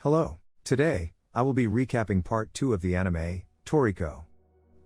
Hello. Today, I will be recapping part 2 of the anime, Toriko.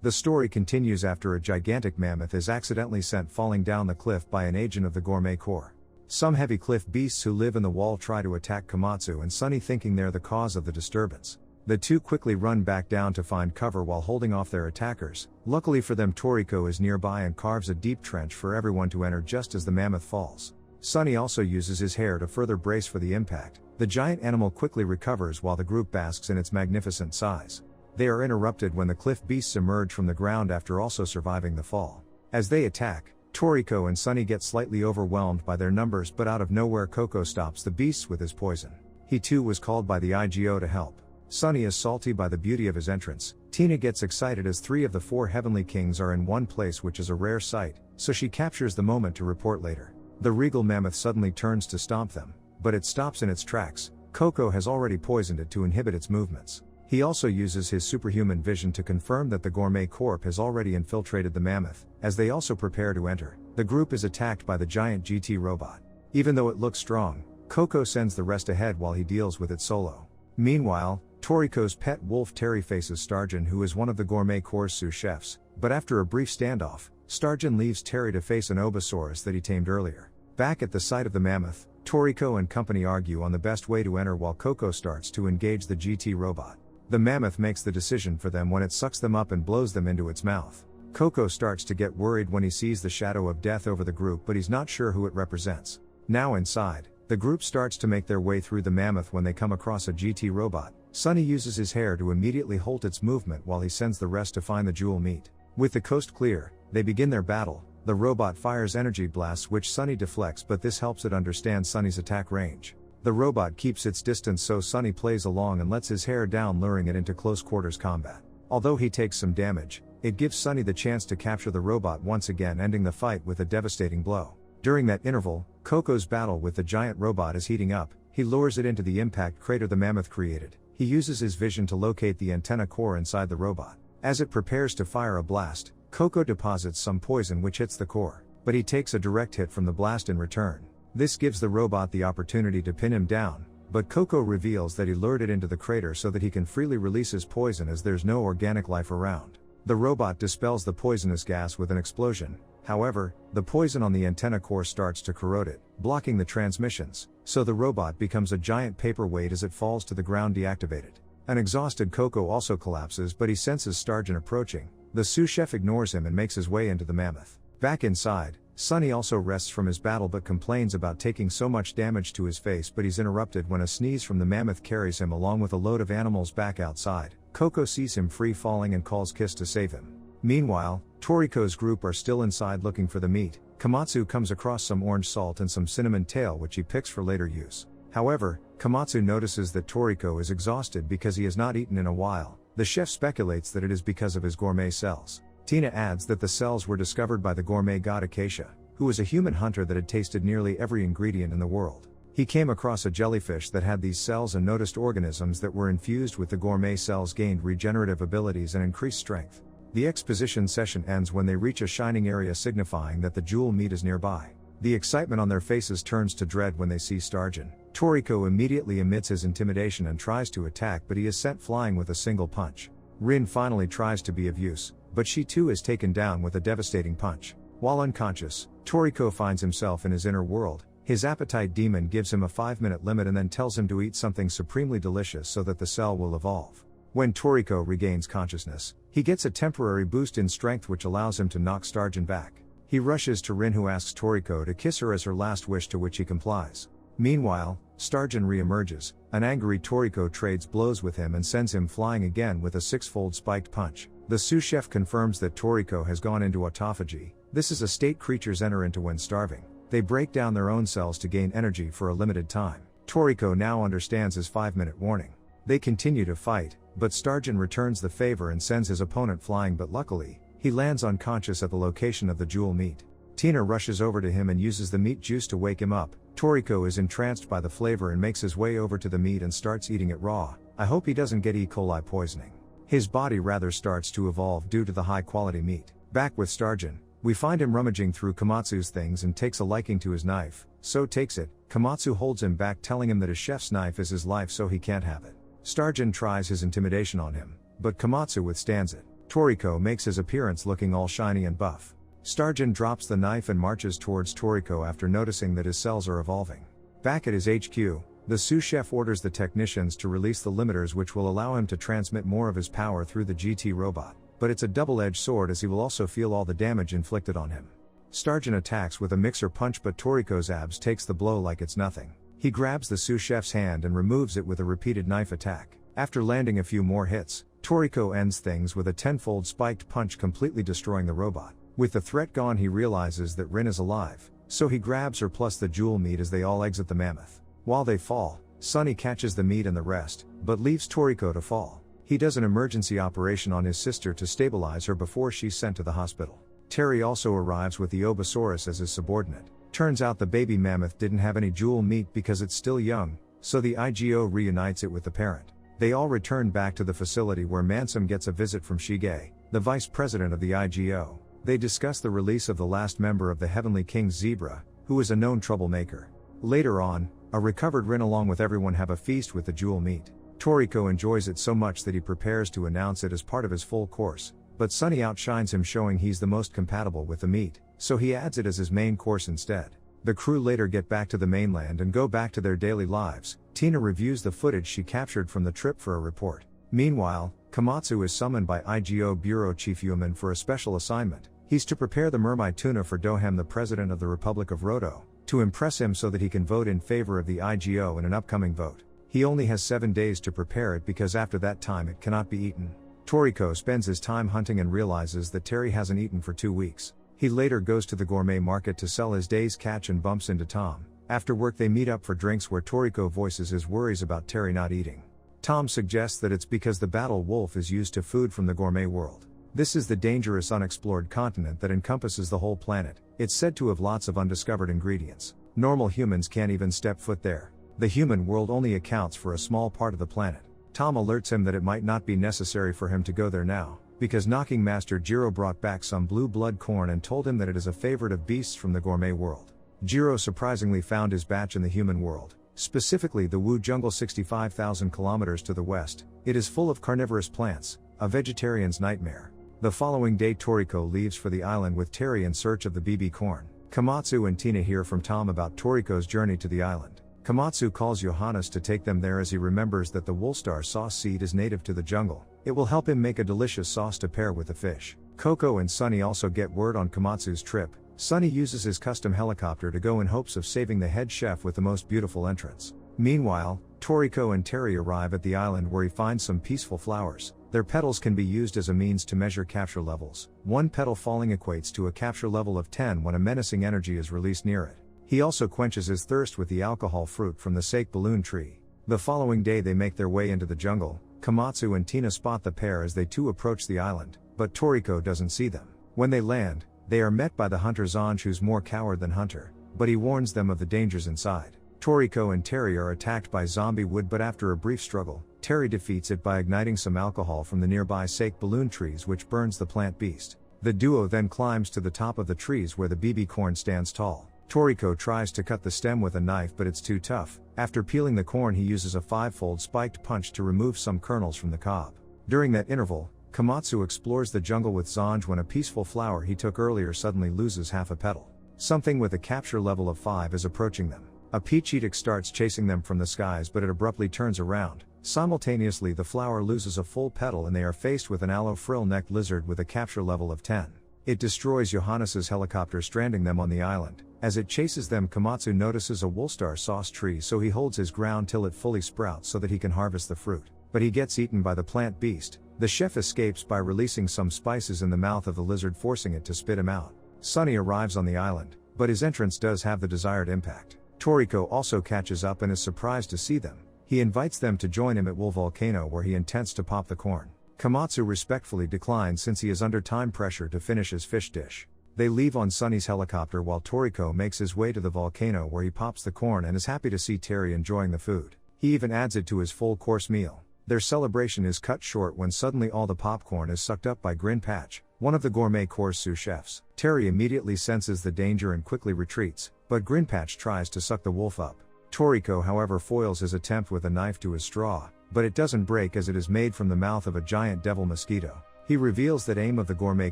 The story continues after a gigantic mammoth is accidentally sent falling down the cliff by an agent of the Gourmet Corps. Some heavy cliff beasts who live in the wall try to attack Komatsu and Sunny, thinking they're the cause of the disturbance. The two quickly run back down to find cover while holding off their attackers. Luckily for them, Toriko is nearby and carves a deep trench for everyone to enter just as the mammoth falls. Sunny also uses his hair to further brace for the impact. The giant animal quickly recovers while the group basks in its magnificent size. They are interrupted when the cliff beasts emerge from the ground after also surviving the fall. As they attack, Toriko and Sunny get slightly overwhelmed by their numbers, but out of nowhere Koko stops the beasts with his poison. He too was called by the IGO to help. Sunny is salty by the beauty of his entrance. Tina gets excited as 3 of the 4 heavenly kings are in one place, which is a rare sight, so she captures the moment to report later. The regal mammoth suddenly turns to stomp them, but it stops in its tracks. Koko has already poisoned it to inhibit its movements. He also uses his superhuman vision to confirm that the Gourmet Corps has already infiltrated the mammoth. As they also prepare to enter, the group is attacked by the giant GT robot. Even though it looks strong, Koko sends the rest ahead while he deals with it solo. Meanwhile, Toriko's pet wolf Terry faces Starjin, who is one of the Gourmet Corps' sous chefs, but after a brief standoff, Starjin leaves Terry to face an Obosaurus that he tamed earlier. Back at the site of the mammoth, Toriko and company argue on the best way to enter while Koko starts to engage the GT robot. The mammoth makes the decision for them when it sucks them up and blows them into its mouth. Koko starts to get worried when he sees the shadow of death over the group, but he's not sure who it represents. Now inside, the group starts to make their way through the mammoth when they come across a GT robot. Sunny uses his hair to immediately halt its movement while he sends the rest to find the jewel meat. With the coast clear, they begin their battle. The robot fires energy blasts which Sunny deflects, but this helps it understand Sunny's attack range. The robot keeps its distance, so Sunny plays along and lets his hair down, luring it into close quarters combat. Although he takes some damage, it gives Sunny the chance to capture the robot once again, ending the fight with a devastating blow. During that interval, Koko's battle with the giant robot is heating up. He lures it into the impact crater the mammoth created. He uses his vision to locate the antenna core inside the robot. As it prepares to fire a blast, Koko deposits some poison which hits the core, but he takes a direct hit from the blast in return. This gives the robot the opportunity to pin him down, but Koko reveals that he lured it into the crater so that he can freely release his poison as there's no organic life around. The robot dispels the poisonous gas with an explosion. However, the poison on the antenna core starts to corrode it, blocking the transmissions, so the robot becomes a giant paperweight as it falls to the ground deactivated. An exhausted Koko also collapses, but he senses Starjin approaching. The sous chef ignores him and makes his way into the mammoth. Back inside, Sunny also rests from his battle but complains about taking so much damage to his face, but he's interrupted when a sneeze from the mammoth carries him along with a load of animals back outside. Koko sees him free falling and calls Kiss to save him. Meanwhile, Toriko's group are still inside looking for the meat. Komatsu comes across some orange salt and some cinnamon tail which he picks for later use. However, Komatsu notices that Toriko is exhausted because he has not eaten in a while. The chef speculates that it is because of his gourmet cells. Tina adds that the cells were discovered by the gourmet god Acacia, who was a human hunter that had tasted nearly every ingredient in the world. He came across a jellyfish that had these cells and noticed organisms that were infused with the gourmet cells gained regenerative abilities and increased strength. The exposition session ends when they reach a shining area signifying that the jewel meat is nearby. The excitement on their faces turns to dread when they see Starjin. Toriko immediately emits his intimidation and tries to attack, but he is sent flying with a single punch. Rin finally tries to be of use, but she too is taken down with a devastating punch. While unconscious, Toriko finds himself in his inner world. His appetite demon gives him a 5-minute limit and then tells him to eat something supremely delicious so that the cell will evolve. When Toriko regains consciousness, he gets a temporary boost in strength which allows him to knock Starjin back. He rushes to Rin, who asks Toriko to kiss her as her last wish, to which he complies. Meanwhile, Starjin re-emerges. An angry Toriko trades blows with him and sends him flying again with a 6-fold spiked punch. The sous chef confirms that Toriko has gone into autophagy. This is a state creatures enter into when starving. They break down their own cells to gain energy for a limited time. Toriko now understands his 5-minute warning. They continue to fight, but Starjin returns the favor and sends his opponent flying, but luckily, he lands unconscious at the location of the jewel meat. Tina rushes over to him and uses the meat juice to wake him up. Toriko is entranced by the flavor and makes his way over to the meat and starts eating it raw. I hope he doesn't get E. coli poisoning. His body rather starts to evolve due to the high quality meat. Back with Starjin, We find him rummaging through Komatsu's things and takes a liking to his knife, so takes it. Komatsu holds him back, telling him that his chef's knife is his life, so he can't have it. Starjin tries his intimidation on him, but Komatsu withstands it. Toriko makes his appearance looking all shiny and buff. Starjin drops the knife and marches towards Toriko after noticing that his cells are evolving. Back at his HQ, the sous chef orders the technicians to release the limiters, which will allow him to transmit more of his power through the GT robot, but it's a double-edged sword as he will also feel all the damage inflicted on him. Starjin attacks with a mixer punch, but Toriko's abs takes the blow like it's nothing. He grabs the sous chef's hand and removes it with a repeated knife attack. After landing a few more hits, Toriko ends things with a tenfold spiked punch, completely destroying the robot. With the threat gone, he realizes that Rin is alive, so he grabs her plus the jewel meat as they all exit the mammoth. While they fall, Sunny catches the meat and the rest, but leaves Toriko to fall. He does an emergency operation on his sister to stabilize her before she's sent to the hospital. Terry also arrives with the Obosaurus as his subordinate. Turns out the baby mammoth didn't have any jewel meat because it's still young, so the IGO reunites it with the parent. They all return back to the facility where Mansam gets a visit from Shige, the vice president of the IGO. They discuss the release of the last member of the Heavenly King's Zebra, who is a known troublemaker. Later on, a recovered Rin along with everyone have a feast with the jewel meat. Toriko enjoys it so much that he prepares to announce it as part of his full course, but Sunny outshines him, showing he's the most compatible with the meat, so he adds it as his main course instead. The crew later get back to the mainland and go back to their daily lives. Tina reviews the footage she captured from the trip for a report. Meanwhile, Komatsu is summoned by IGO Bureau Chief Yuman for a special assignment. He's to prepare the mermaid tuna for Doham, the president of the Republic of Roto, to impress him so that he can vote in favor of the IGO in an upcoming vote. He only has 7 days to prepare it because after that time it cannot be eaten. Toriko spends his time hunting and realizes that Terry hasn't eaten for 2 weeks. He later goes to the gourmet market to sell his day's catch and bumps into Tom. After work they meet up for drinks where Toriko voices his worries about Terry not eating. Tom suggests that it's because the battle wolf is used to food from the gourmet world. This is the dangerous unexplored continent that encompasses the whole planet. It's said to have lots of undiscovered ingredients. Normal humans can't even step foot there. The human world only accounts for a small part of the planet. Tom alerts him that it might not be necessary for him to go there now, because Knocking Master Jiro brought back some blue blood corn and told him that it is a favorite of beasts from the gourmet world. Jiro surprisingly found his batch in the human world, specifically the Wu Jungle 65,000 kilometers to the west. It is full of carnivorous plants, a vegetarian's nightmare. The following day Toriko leaves for the island with Terry in search of the BB corn. Komatsu and Tina hear from Tom about Toriko's journey to the island. Komatsu calls Johannes to take them there as he remembers that the Woolstar sauce seed is native to the jungle. It will help him make a delicious sauce to pair with the fish. Coco and Sunny also get word on Komatsu's trip. Sunny uses his custom helicopter to go in hopes of saving the head chef with the most beautiful entrance. Meanwhile, Toriko and Terry arrive at the island where he finds some peaceful flowers. Their petals can be used as a means to measure capture levels. One petal falling equates to a capture level of 10 when a menacing energy is released near it. He also quenches his thirst with the alcohol fruit from the sake balloon tree. The following day they make their way into the jungle. Komatsu and Tina spot the pair as they too approach the island, but Toriko doesn't see them. When they land, they are met by the hunter Zanj, who's more coward than Hunter, but he warns them of the dangers inside. Toriko and Terry are attacked by zombie wood, but after a brief struggle, Terry defeats it by igniting some alcohol from the nearby sake balloon trees, which burns the plant beast. The duo then climbs to the top of the trees where the BB corn stands tall. Toriko tries to cut the stem with a knife, but it's too tough. After peeling the corn he uses a 5-fold spiked punch to remove some kernels from the cob. During that interval, Komatsu explores the jungle with Zanj when a peaceful flower he took earlier suddenly loses half a petal. Something with a capture level of 5 is approaching them. A peach eatic starts chasing them from the skies, but it abruptly turns around. Simultaneously the flower loses a full petal and they are faced with an aloe frill-necked lizard with a capture level of 10. It destroys Johannes's helicopter, stranding them on the island. As it chases them, Komatsu notices a Woolstar sauce tree, so he holds his ground till it fully sprouts so that he can harvest the fruit. But he gets eaten by the plant beast. The chef escapes by releasing some spices in the mouth of the lizard, forcing it to spit him out. Sunny arrives on the island, but his entrance does have the desired impact. Toriko also catches up and is surprised to see them. He invites them to join him at Wool Volcano, where he intends to pop the corn. Komatsu respectfully declines since he is under time pressure to finish his fish dish. They leave on Sunny's helicopter while Toriko makes his way to the volcano, where he pops the corn and is happy to see Terry enjoying the food. He even adds it to his full course meal. Their celebration is cut short when suddenly all the popcorn is sucked up by Grin Patch. one of the Gourmet Corps' sous chefs. Terry immediately senses the danger and quickly retreats, but Grinpatch tries to suck the wolf up. Toriko however foils his attempt with a knife to his straw, but it doesn't break as it is made from the mouth of a giant devil mosquito. He reveals that aim of the Gourmet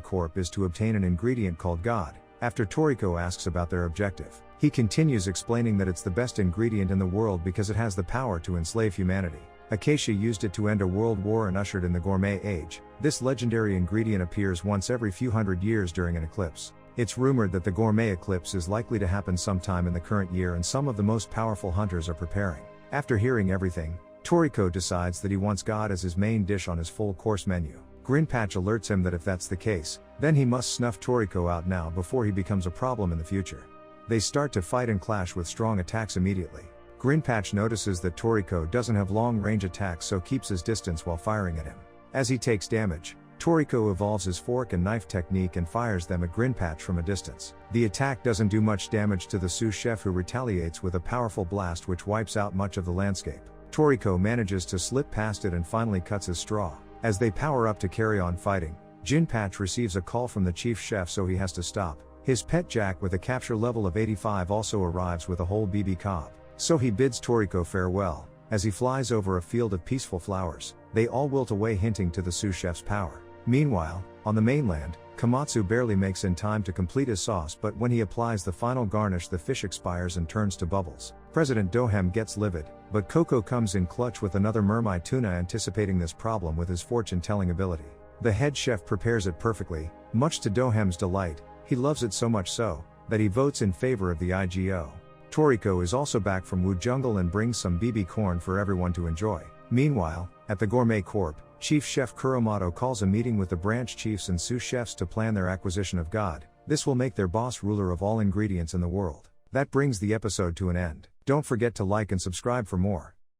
Corps is to obtain an ingredient called God, after Toriko asks about their objective. He continues explaining that it's the best ingredient in the world because it has the power to enslave humanity. Acacia used it to end a world war and ushered in the Gourmet Age. This legendary ingredient appears once every few hundred years during an eclipse. It's rumored that the Gourmet eclipse is likely to happen sometime in the current year and some of the most powerful hunters are preparing. After hearing everything, Toriko decides that he wants God as his main dish on his full course menu. Grinpatch alerts him that if that's the case, then he must snuff Toriko out now before he becomes a problem in the future. They start to fight and clash with strong attacks immediately. Grinpatch notices that Toriko doesn't have long-range attacks so keeps his distance while firing at him. As he takes damage, Toriko evolves his fork and knife technique and fires them at Grinpatch from a distance. The attack doesn't do much damage to the sous chef who retaliates with a powerful blast which wipes out much of the landscape. Toriko manages to slip past it and finally cuts his straw. As they power up to carry on fighting, Grinpatch receives a call from the chief chef so he has to stop. His pet Jack with a capture level of 85 also arrives with a whole BB Cobb. So he bids Toriko farewell. As he flies over a field of peaceful flowers, they all wilt away hinting to the sous chef's power. Meanwhile, on the mainland, Komatsu barely makes in time to complete his sauce but when he applies the final garnish the fish expires and turns to bubbles. President Dohem gets livid, but Coco comes in clutch with another mermaid tuna anticipating this problem with his fortune-telling ability. The head chef prepares it perfectly, much to Dohem's delight. He loves it so much so, that he votes in favor of the IGO. Toriko is also back from Wu Jungle and brings some BB corn for everyone to enjoy. Meanwhile, at the Gourmet Corp, Chief Chef Kuromoto calls a meeting with the branch chiefs and sous chefs to plan their acquisition of God. This will make their boss ruler of all ingredients in the world. That brings the episode to an end. Don't forget to like and subscribe for more.